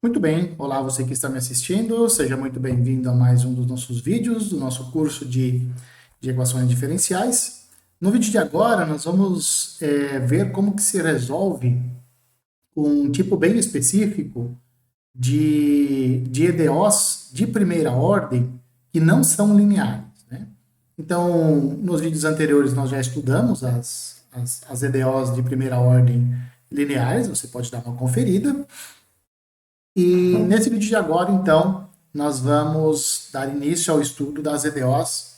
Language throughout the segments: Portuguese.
Muito bem, olá você que está me assistindo, seja muito bem-vindo a mais um dos nossos vídeos, do nosso curso de equações diferenciais. No vídeo de agora, nós vamos ver como que se resolve um tipo bem específico de EDOs de primeira ordem que não são lineares, né? Então, nos vídeos anteriores nós já estudamos as EDOs de primeira ordem lineares, você pode dar uma conferida. E nesse vídeo de agora, então, nós vamos dar início ao estudo das EDOs.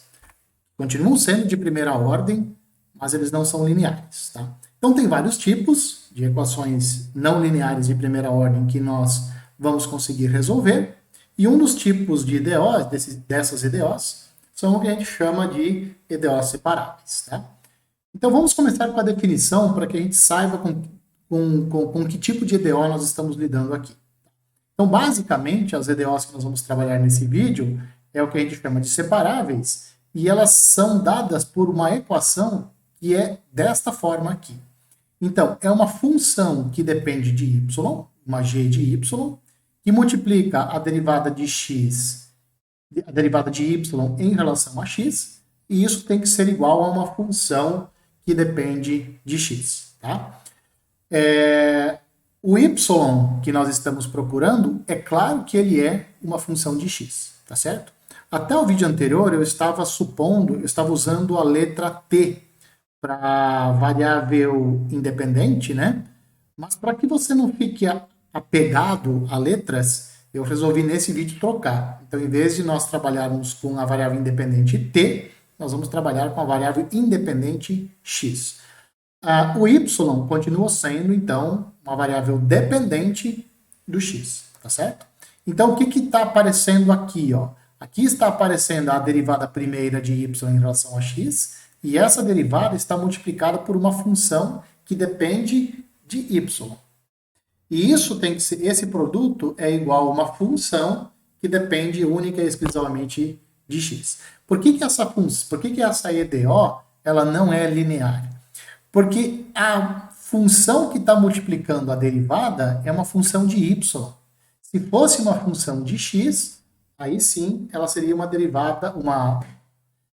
Continuam sendo de primeira ordem, mas eles não são lineares, tá? Então, tem vários tipos de equações não lineares de primeira ordem que nós vamos conseguir resolver. E um dos tipos de EDOs, dessas EDOs, são o que a gente chama de EDOs separáveis, tá? Então, vamos começar com a definição para que a gente saiba com que tipo de EDO nós estamos lidando aqui. Então, basicamente, as EDOs que nós vamos trabalhar nesse vídeo é o que a gente chama de separáveis, e elas são dadas por uma equação que é desta forma aqui. Então, é uma função que depende de y, uma g de y, que multiplica a derivada de x, a derivada de y em relação a x, e isso tem que ser igual a uma função que depende de x, tá? O y que nós estamos procurando, é claro que ele é uma função de x, tá certo? Até o vídeo anterior eu estava usando a letra t para variável independente, né? Mas para que você não fique apegado a letras, eu resolvi nesse vídeo trocar. Então, em vez de nós trabalharmos com a variável independente t, nós vamos trabalhar com a variável independente x. O y continua sendo, então, uma variável dependente do x, tá certo? Então, o que está aparecendo aqui, ó? Aqui está aparecendo a derivada primeira de y em relação a x, e essa derivada está multiplicada por uma função que depende de y. E isso tem que ser, esse produto é igual a uma função que depende única e exclusivamente de x. Por que essa EDO ela não é linear? Porque a função que está multiplicando a derivada é uma função de y. Se fosse uma função de x, aí sim ela seria uma derivada,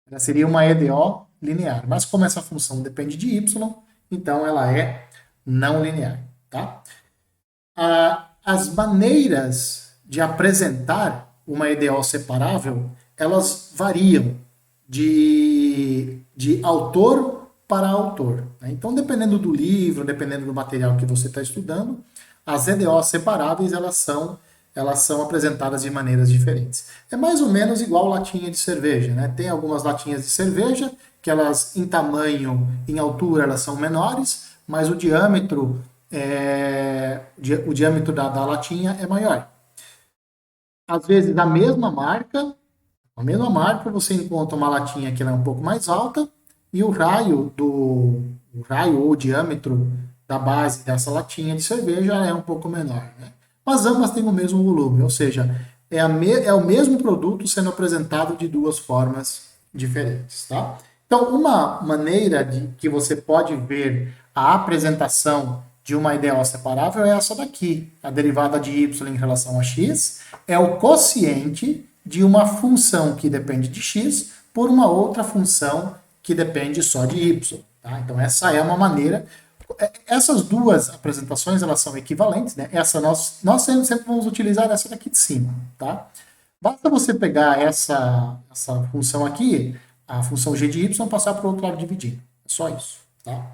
ela seria uma EDO linear. Mas como essa função depende de y, então ela é não linear, tá? As maneiras de apresentar uma EDO separável, elas variam de autor para autor, né? Então, dependendo do livro, dependendo do material que você está estudando, as EDOs separáveis elas são apresentadas de maneiras diferentes. É mais ou menos igual latinha de cerveja, né? Tem algumas latinhas de cerveja que elas, em tamanho, em altura, elas são menores, mas o diâmetro da latinha é maior. Às vezes, a mesma marca, você encontra uma latinha que ela é um pouco mais alta, e o raio ou o diâmetro da base dessa latinha de cerveja é um pouco menor, né? Mas ambas têm o mesmo volume, ou seja, é o mesmo produto sendo apresentado de duas formas diferentes, tá? Então, uma maneira de que você pode ver a apresentação de uma EDO separável é essa daqui. A derivada de y em relação a x é o quociente de uma função que depende de x por uma outra função que depende só de y, tá? Então, essa é uma maneira. Essas duas apresentações, elas são equivalentes, né? Essa nós sempre vamos utilizar essa daqui de cima, tá? Basta você pegar essa função aqui, a função g de y, passar para o outro lado dividindo. É só isso, tá?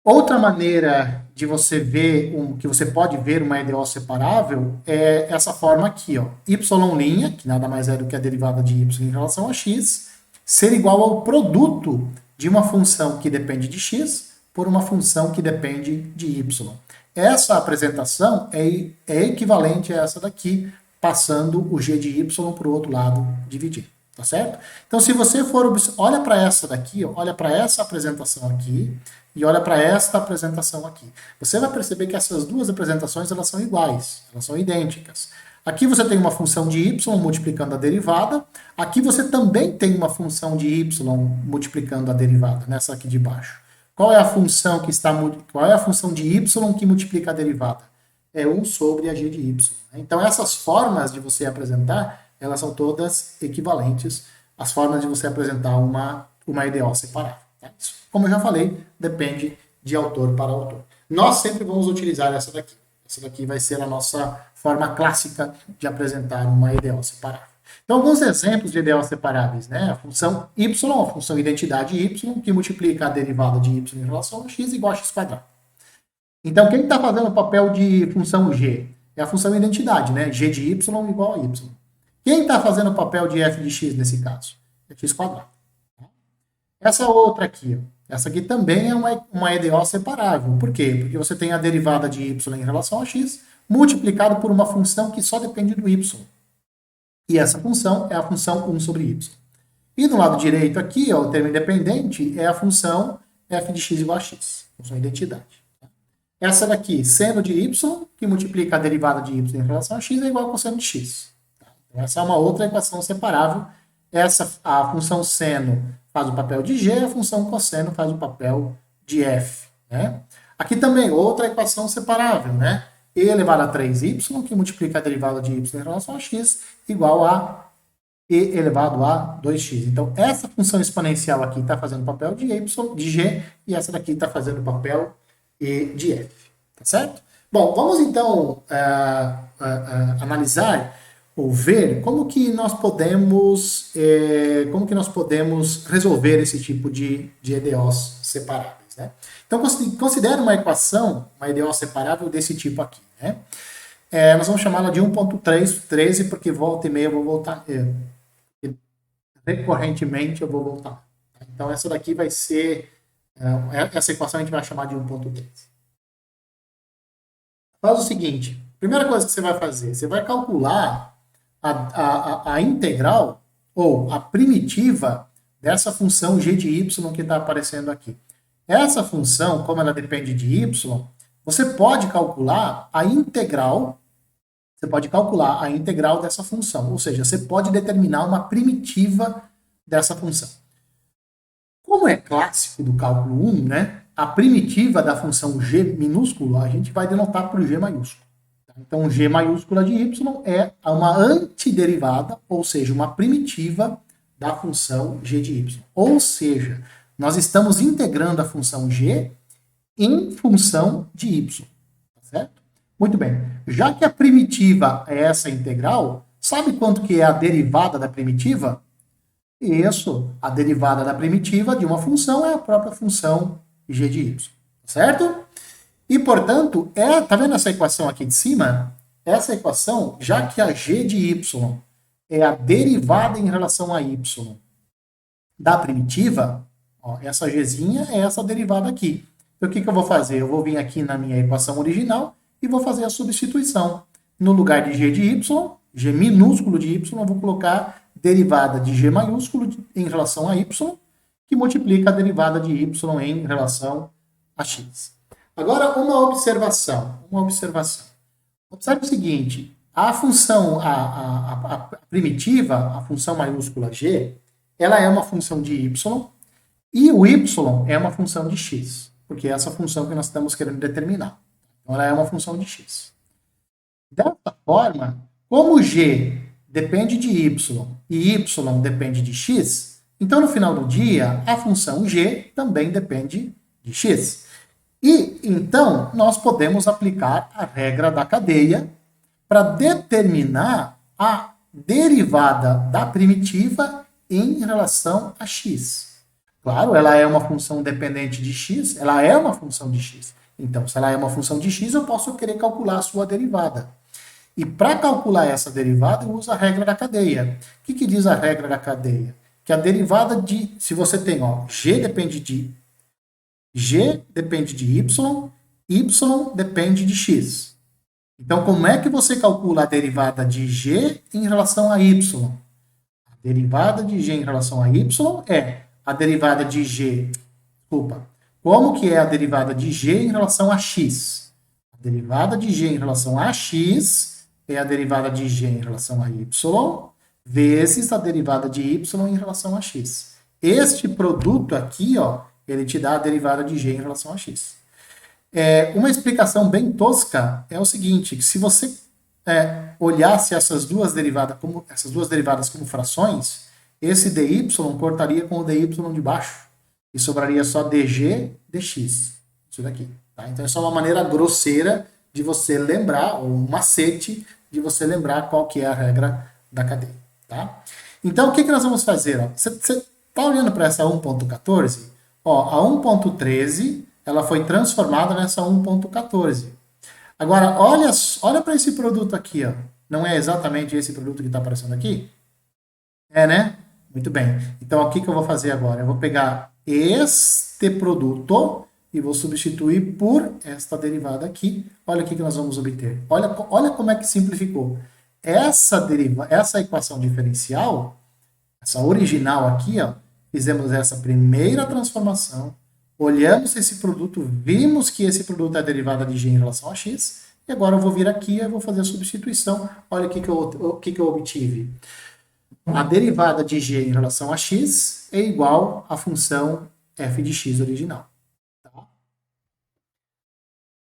Outra maneira de você ver, que você pode ver uma EDO separável, é essa forma aqui, ó. Y', que nada mais é do que a derivada de y em relação a x, ser igual ao produto de uma função que depende de x por uma função que depende de y. Essa apresentação é equivalente a essa daqui, passando o g de y para o outro lado, dividir, tá certo? Então, se você olha para essa daqui, ó, olha para essa apresentação aqui, e olha para esta apresentação aqui. Você vai perceber que essas duas apresentações elas são iguais, elas são idênticas. Aqui você tem uma função de y multiplicando a derivada. Aqui você também tem uma função de y multiplicando a derivada, nessa aqui de baixo. Qual é a função de y que multiplica a derivada? é 1 sobre a g de y. Né? Então, essas formas de você apresentar, elas são todas equivalentes às formas de você apresentar uma EDO separável. Tá? Isso, como eu já falei, depende de autor para autor. Nós sempre vamos utilizar essa daqui. Essa daqui vai ser a nossa forma clássica de apresentar uma EDO separável. Então, alguns exemplos de EDO separáveis, né? A função y, a função identidade y, que multiplica a derivada de y em relação a x igual a x quadrado. Então, quem está fazendo o papel de função g? É a função identidade, né? G de y igual a y. Quem está fazendo o papel de f de x nesse caso? É x quadrado. Essa outra aqui, essa aqui também é uma EDO separável. Por quê? Porque você tem a derivada de y em relação a x multiplicado por uma função que só depende do y. E essa função é a função 1 sobre y. E do lado direito aqui, ó, o termo independente é a função f de x igual a x, função identidade. Essa daqui, seno de y, que multiplica a derivada de y em relação a x, é igual a cosseno de x. Então, essa é uma outra equação separável. A função seno faz o papel de g, a função cosseno faz o papel de f. Né? Aqui também, outra equação separável, né? E elevado a 3y, que multiplica a derivada de y em relação a x, igual a e elevado a 2x. Então, essa função exponencial aqui está fazendo o papel de y, de g, e essa daqui está fazendo o papel de f. Tá certo? Bom, vamos então analisar ou ver como que nós podemos resolver esse tipo de EDOs separáveis. Né? Então, considere uma equação, uma EDO separável desse tipo aqui. Né? Nós vamos chamá-la de 1.13, porque volta e meia eu vou voltar. Recorrentemente eu vou voltar. Então, essa daqui vai ser. Essa equação a gente vai chamar de 1.13. Faz o seguinte: primeira coisa que você vai fazer, você vai calcular a integral ou a primitiva dessa função g de y que está aparecendo aqui. Essa função, como ela depende de y, você pode calcular a integral. Você pode calcular a integral dessa função, ou seja, você pode determinar uma primitiva dessa função. Como é clássico do cálculo 1, né, a primitiva da função g minúsculo a gente vai denotar por g maiúsculo. Então, g maiúscula de y é uma antiderivada, ou seja, uma primitiva da função g de y. Ou seja, nós estamos integrando a função g em função de y. Tá certo? Muito bem. Já que a primitiva é essa integral, sabe quanto que é a derivada da primitiva? Isso, a derivada da primitiva de uma função é a própria função g de y. Certo? E, portanto, tá vendo essa equação aqui de cima? Essa equação, já que a g de y é a derivada em relação a y da primitiva, ó, essa gzinha é essa derivada aqui. Então, o que eu vou fazer? Eu vou vir aqui na minha equação original e vou fazer a substituição. No lugar de g de y, g minúsculo de y, eu vou colocar derivada de g maiúsculo em relação a y, que multiplica a derivada de y em relação a x. Agora, uma observação. Observe o seguinte, a função, a primitiva, a função maiúscula g, ela é uma função de y, e o y é uma função de x, porque é essa função que nós estamos querendo determinar. Então, ela é uma função de x. Dessa forma, como g depende de y e y depende de x, então, no final do dia, a função g também depende de x. E, então, nós podemos aplicar a regra da cadeia para determinar a derivada da primitiva em relação a x. Claro, ela é uma função dependente de x, ela é uma função de x. Então, se ela é uma função de x, eu posso querer calcular a sua derivada. E para calcular essa derivada, eu uso a regra da cadeia. O que diz a regra da cadeia? Que a derivada de... Se você tem, ó, g depende de y depende de x. Então, como é que você calcula a derivada de g em relação a y? A derivada de g em relação a y é a derivada de g... Desculpa. Como que é a derivada de g em relação a x? A derivada de g em relação a x é a derivada de g em relação a y vezes a derivada de y em relação a x. Este produto aqui, ó, ele te dá a derivada de g em relação a x. Uma explicação bem tosca é o seguinte, que se você olhasse essas duas derivadas como frações, esse dy cortaria com o dy de baixo e sobraria só dg dx. Isso daqui. Tá? Então, essa é uma maneira grosseira de você lembrar, ou um macete de você lembrar qual que é a regra da cadeia. Tá? Então, o que nós vamos fazer? Você está olhando para essa 1.14? A 1.13 ela foi transformada nessa 1.14. Agora, olha para esse produto aqui. Ó. Não é exatamente esse produto que está aparecendo aqui? É, né? Muito bem. Então, o que eu vou fazer agora? Eu vou pegar este produto e vou substituir por esta derivada aqui. Olha o que nós vamos obter. Olha como é que simplificou. Essa equação diferencial, essa original aqui, ó, fizemos essa primeira transformação, olhamos esse produto, vimos que esse produto é a derivada de g em relação a x, e agora eu vou vir aqui e vou fazer a substituição. Olha o que eu obtive. A derivada de g em relação a x é igual à função f de x original. Tá?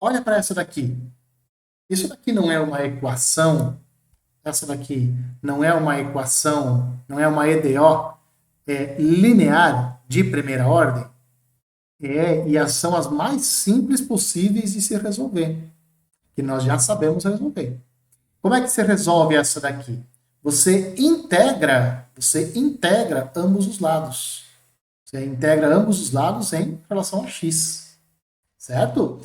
Olha para essa daqui. Isso daqui não é uma equação, essa daqui não é uma equação, não é uma EDO linear de primeira ordem? E são as mais simples possíveis de se resolver, que nós já sabemos resolver. Como é que se resolve essa daqui? Você integra ambos os lados. Você integra ambos os lados em relação a x. Certo?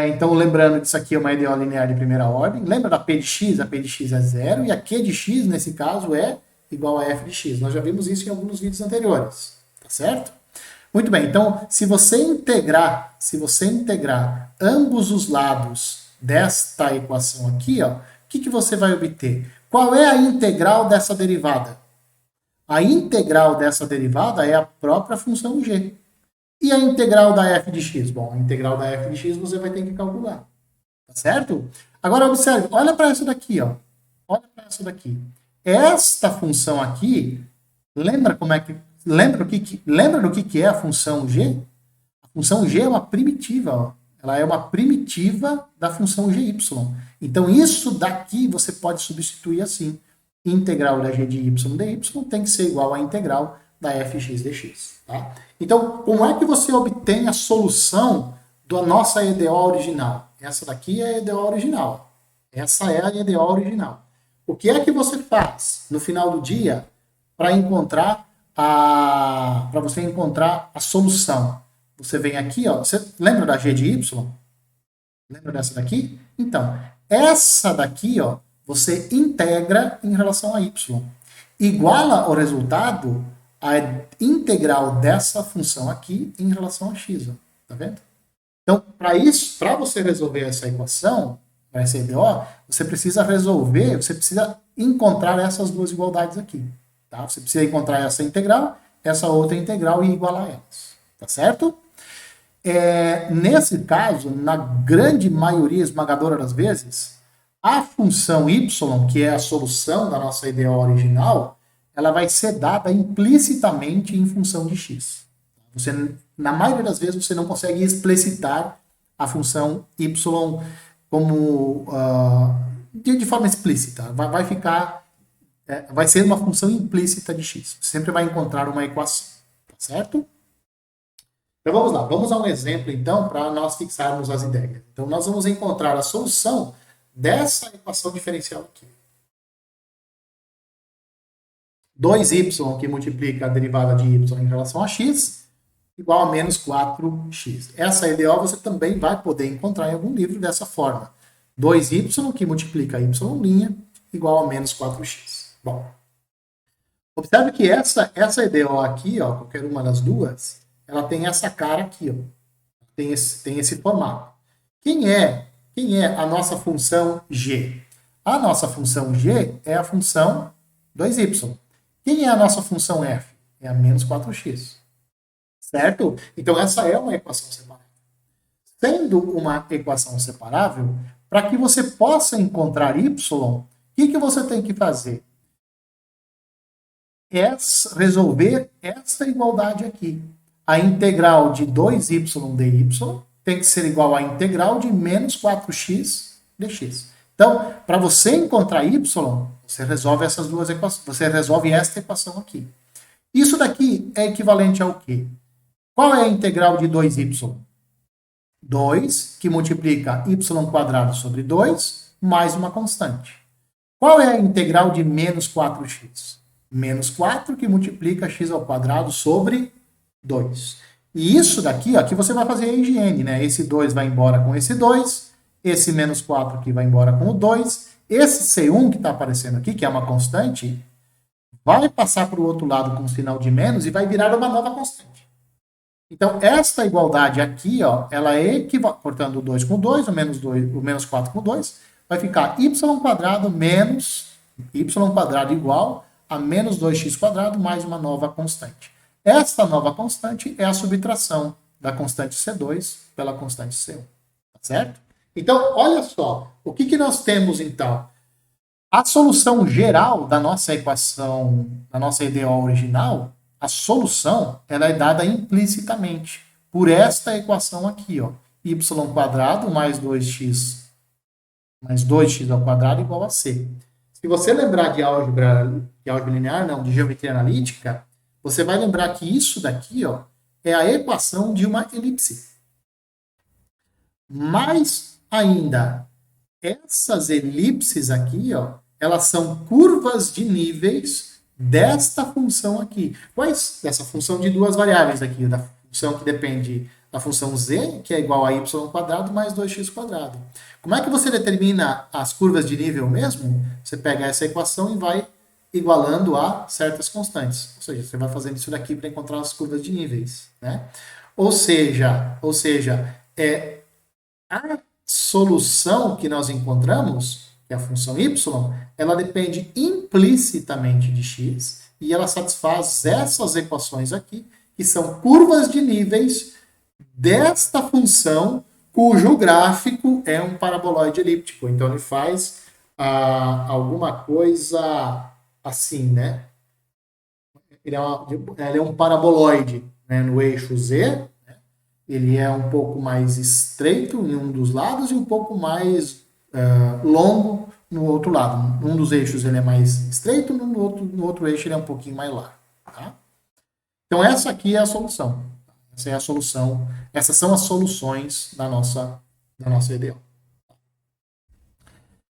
Então, lembrando que isso aqui é uma EDO linear de primeira ordem. Lembra da P de x? A P de x é zero e a Q de x, nesse caso, é igual a f de x. Nós já vimos isso em alguns vídeos anteriores. Tá certo? Muito bem. Então, se você integrar ambos os lados desta equação aqui, ó, o que você vai obter? Qual é a integral dessa derivada? A integral dessa derivada é a própria função g. E a integral da f de x? Bom, a integral da f de x você vai ter que calcular. Tá certo? Agora, observe, olha para essa daqui, ó. Olha para essa daqui. Esta função aqui, lembra do que é a função g? A função g é uma primitiva, ó. Ela é uma primitiva da função gy. Então, isso daqui você pode substituir assim. Integral da g de y dy tem que ser igual à integral da fx dx. Tá? Então, como é que você obtém a solução da nossa EDO original? Essa daqui é a EDO original. Essa é a EDO original. O que é que você faz no final do dia para você encontrar a solução? Você vem aqui, ó, você lembra da g de y? Lembra dessa daqui? Então, essa daqui, ó, você integra em relação a y. Iguala o resultado a integral dessa função aqui em relação a x. Ó. Tá vendo? Então, para você resolver essa equação, essa EDO, você precisa encontrar essas duas igualdades aqui. Tá? Você precisa encontrar essa integral, essa outra integral e igualar elas. Tá certo? Nesse caso, na grande maioria esmagadora das vezes, a função y, que é a solução da nossa EDO original, ela vai ser dada implicitamente em função de x. Na maioria das vezes, você não consegue explicitar a função y como de forma explícita. Vai ser uma função implícita de x. Você sempre vai encontrar uma equação. Tá certo? Então vamos lá, vamos a um exemplo então para nós fixarmos as ideias. Então nós vamos encontrar a solução dessa equação diferencial aqui. 2y que multiplica a derivada de y em relação a x igual a menos 4x. Essa EDO você também vai poder encontrar em algum livro dessa forma. 2y que multiplica y' igual a menos 4x. Bom, observe que essa EDO aqui, ó, qualquer uma das duas, ela tem essa cara aqui, ó. Tem esse formato. Quem é a nossa função g? A nossa função g é a função 2y. Quem é a nossa função f? É a menos 4x. Certo? Então, essa é uma equação separável. Sendo uma equação separável, para que você possa encontrar y, o que você tem que fazer? Resolver esta igualdade aqui. A integral de 2y dy tem que ser igual à integral de menos 4x dx. Então, para você encontrar y, você resolve essas duas equações, você resolve esta equação aqui. Isso daqui é equivalente ao quê? Qual é a integral de 2y? 2, que multiplica y² sobre 2, mais uma constante. Qual é a integral de menos 4x? Menos 4, que multiplica x² sobre 2. E isso daqui, ó, aqui você vai fazer a higiene, né? Esse 2 vai embora com esse 2, esse menos 4 aqui vai embora com o 2, esse C1 que está aparecendo aqui, que é uma constante, vai passar para o outro lado com o sinal de menos e vai virar uma nova constante. Então, esta igualdade aqui, ó, ela é equivalente, cortando o 2 com o 2, o menos 4 com o 2, vai ficar y² menos y² igual a menos 2x² mais uma nova constante. Esta nova constante é a subtração da constante C2 pela constante C1. Tá certo? Então, olha só, o que nós temos então? A solução geral da nossa equação, da nossa EDO original, a solução ela é dada implicitamente por esta equação aqui, ó, y² mais 2x ao quadrado igual a c. Se você lembrar de álgebra linear, não, de geometria analítica, você vai lembrar que isso daqui, ó, é a equação de uma elipse. Mais ainda, essas elipses aqui, ó, elas são curvas de níveis desta função aqui. Quais? Dessa função de duas variáveis aqui, da função que depende da função z, que é igual a y² mais 2x². Como é que você determina as curvas de nível mesmo? Você pega essa equação e vai igualando a certas constantes. Ou seja, você vai fazendo isso daqui para encontrar as curvas de níveis, né? Ou seja, a solução que nós encontramos, que é a função y, ela depende implicitamente de x e ela satisfaz essas equações aqui, que são curvas de níveis desta função cujo gráfico é um paraboloide elíptico. Então, ele faz alguma coisa assim, né? Ele é um paraboloide, né, no eixo z. Ele é um pouco mais estreito em um dos lados e um pouco mais longo no outro lado. Um dos eixos ele é mais estreito, no outro eixo ele é um pouquinho mais largo. Tá? Então, essa aqui é a solução. Essa é a solução. Essas são as soluções da nossa EDO.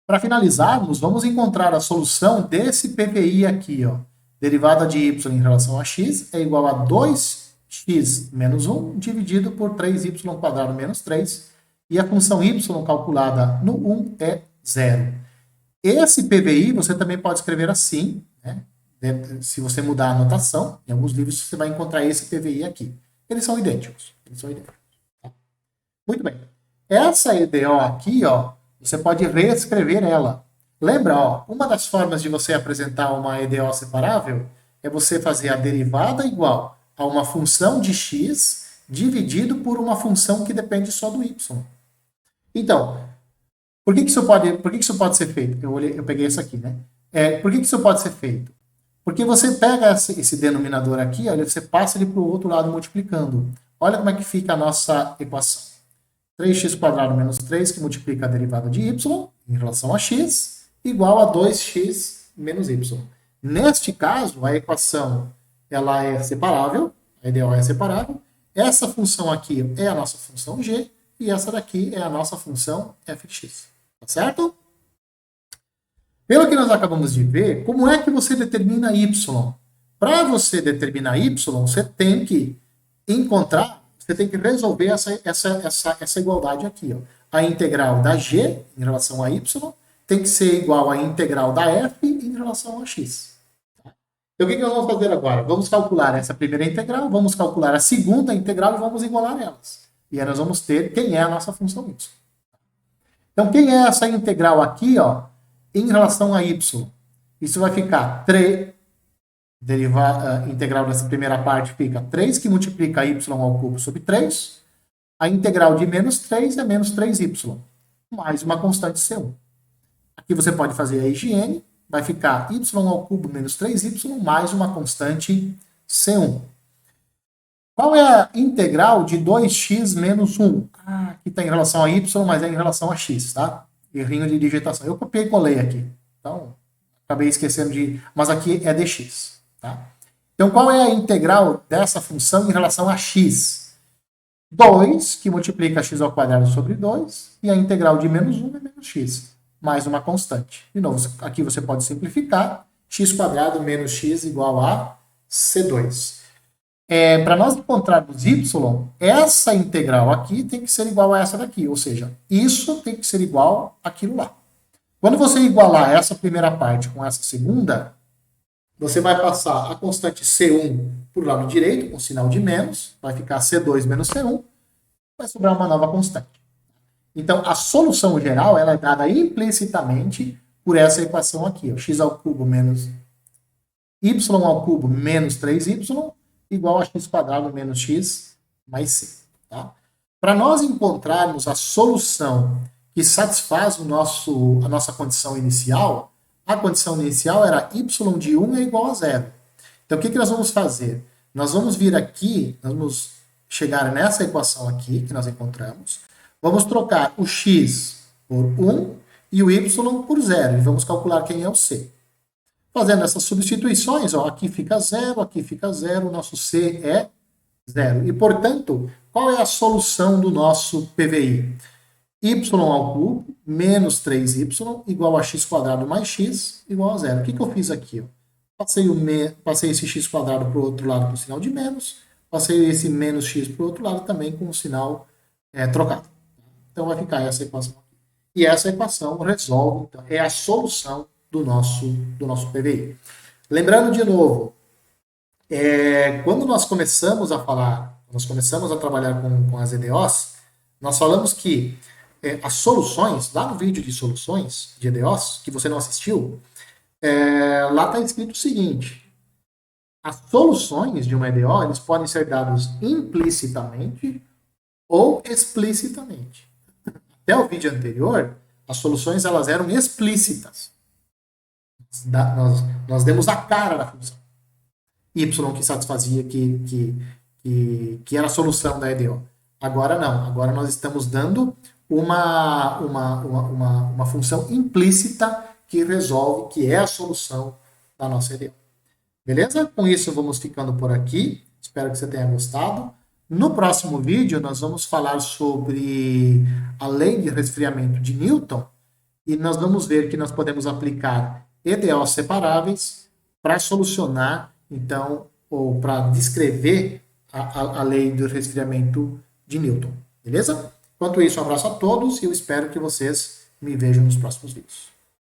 Para finalizarmos, vamos encontrar a solução desse PPI aqui, ó. Derivada de y em relação a x é igual a 2x menos 1 dividido por 3y² menos 3. E a função y calculada no 1 é 0. Esse PVI você também pode escrever assim, né? Se você mudar a notação, em alguns livros você vai encontrar esse PVI aqui. Eles são idênticos. Tá? Muito bem. Essa EDO aqui, ó, você pode reescrever ela. Lembra, ó, uma das formas de você apresentar uma EDO separável é você fazer a derivada igual a uma função de x dividido por uma função que depende só do y. Então, por que isso pode ser feito? Eu peguei isso aqui, né? Por que isso pode ser feito? Porque você pega esse denominador aqui, olha, você passa ele para o outro lado multiplicando. Olha como é que fica a nossa equação. 3x² menos 3, que multiplica a derivada de y em relação a x, igual a 2x menos y. Neste caso, a equação ela é separável, a EDO é separável. Essa função aqui é a nossa função g, e essa daqui é a nossa função f de x. Tá certo? Pelo que nós acabamos de ver, como é que você determina y? Para você determinar y, você tem que resolver essa igualdade aqui. Ó. A integral da g em relação a y tem que ser igual à integral da f em relação a x. Então, o que nós vamos fazer agora? Vamos calcular essa primeira integral, vamos calcular a segunda integral e vamos igualar elas. E aí nós vamos ter quem é a nossa função y. Então, quem é essa integral aqui, ó, em relação a y? Isso vai ficar 3, integral dessa primeira parte fica 3, que multiplica y ao cubo sobre 3. A integral de menos 3 é menos 3y, mais uma constante C1. Aqui você pode fazer a higiene, vai ficar y ao cubo menos 3y mais uma constante C1. Qual é a integral de 2x menos 1? Aqui está em relação a y, mas é em relação a x, tá? Errinho de digitação. Eu copiei e colei aqui. Então, acabei esquecendo de... Mas aqui é dx, tá? Então, qual é a integral dessa função em relação a x? 2, que multiplica x ao quadrado sobre 2, e a integral de menos 1 é menos x, mais uma constante. De novo, aqui você pode simplificar, x quadrado menos x igual a c2. Para nós encontrarmos y, essa integral aqui tem que ser igual a essa daqui, ou seja, isso tem que ser igual àquilo lá. Quando você igualar essa primeira parte com essa segunda, você vai passar a constante C1 para o lado direito, com sinal de menos, vai ficar C2 menos C1, vai sobrar uma nova constante. Então, a solução geral ela é dada implicitamente por essa equação aqui, ó, x ao cubo menos y ao cubo menos 3y igual a x quadrado menos x mais c. Tá? Para nós encontrarmos a solução que satisfaz a nossa condição inicial, a condição inicial era y de 1 é igual a 0. Então, o que nós vamos fazer? Nós vamos vir aqui, nós vamos chegar nessa equação aqui, que nós encontramos, vamos trocar o x por 1 e o y por 0, e vamos calcular quem é o c. Fazendo essas substituições, ó, aqui fica 0, o nosso c é 0. E, portanto, qual é a solução do nosso PVI? Y ao cubo menos 3y igual a x quadrado mais x igual a 0. O que eu fiz aqui? Ó? Passei esse x quadrado para o outro lado com o sinal de menos, passei esse menos x para o outro lado também com o sinal trocado. Então vai ficar essa equação aqui. E essa equação resolve, então, é a solução do nosso PVI. Lembrando de novo, quando nós começamos a trabalhar com as EDOs, nós falamos que as soluções, lá no vídeo de soluções de EDOs, que você não assistiu, lá está escrito o seguinte: as soluções de uma EDO eles podem ser dados implicitamente ou explicitamente. Até o vídeo anterior, as soluções elas eram explícitas. Nós demos a cara da função. Y que satisfazia que era a solução da EDO. Agora não. Agora nós estamos dando uma função implícita que resolve, que é a solução da nossa EDO. Beleza? Com isso vamos ficando por aqui. Espero que você tenha gostado. No próximo vídeo nós vamos falar sobre a lei de resfriamento de Newton e nós vamos ver que nós podemos aplicar EDOs separáveis para solucionar, então, ou para descrever a lei do resfriamento de Newton. Beleza? Enquanto isso, um abraço a todos e eu espero que vocês me vejam nos próximos vídeos.